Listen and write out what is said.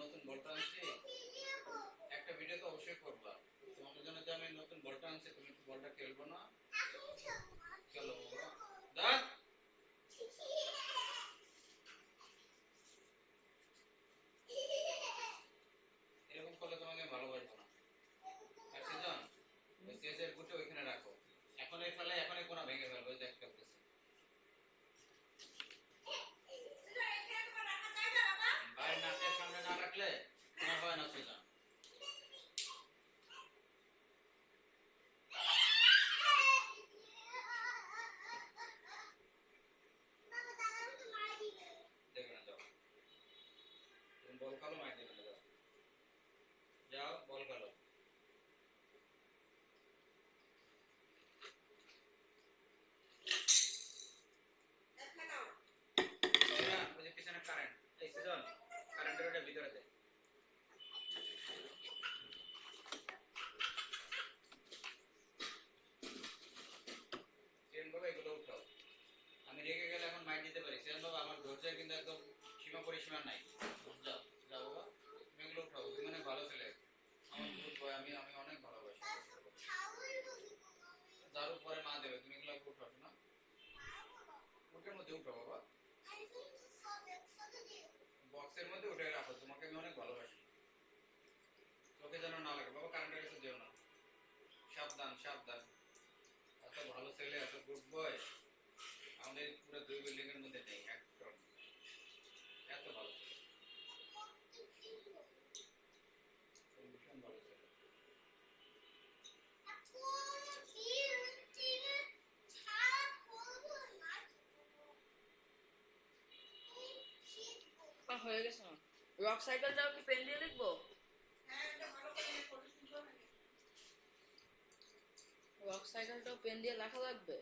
নতুন বলটা আনছি, একটা ভিডিও তো অবশ্যই করবা। তোমাদের জন্য যে আমি নতুন বলটা আনছি, তুমি কি বলটা খেলবো না? খেলো বাবা। দাঁড়। এরকম করলে তোমাকে ভালোবাসবো না। আর সেজন, ওই চেজের গুটি ওইখানে রাখো। এখনই ফেলে, এখনই কোনা ভেঙে ফেলবো, ওই দেখ ফেলতেছে। ভাই নাকের সামনে না রাখলে তোমার হয় না সেজন। দেখবে না, যাও। তুমি বল খেলো, মার দেবে না, যাও। যাও, বল খেলো। সেজন, ওই যে পিছনে কারেন্ট। এই সেজন, কারেন্টের ওটা ভিতরে দে। সেজন বাবা, এগুলো উঠাও। আমি রেগে গেলে এখন মাইর দিতে পারি। সেজন বাবা, আমার ধৈর্যের কিন্তু একদম সীমা পরিসীমা নাই। যাও, যাও বাবা। তুমি এগুলো উঠাও। তুমি অনেক ভালো ছেলে। আমার গুড বয়, আমি আমি অনেক ভালোবাসি। ঝাড়ু পরে মা দেবে, তুমি এগুলো উঠাও না। উঠের মধ্যে উঠাও বাবা। বক্সের মধ্যে উঠে রাখো, তোমাকে আমি অনেক ভালোবাসি। চোখে যেন না লাগে বাবা, কারেন্টের কাছে যেও না। সাবধান, সাবধান। এত ভালো ছেলে, এত গুড বয়, আমাদের পুরো 2 বিল্ডিং এর মধ্যে নেই একজন। এত ভালো ছেলে, ভীষণ ভালো ছেলে। হয়ে গেছে না। রক সাইকেলটাও কি পেন দিয়ে লিখবো? রক সাইকেলটাও পেন দিয়ে লেখা লাগবে?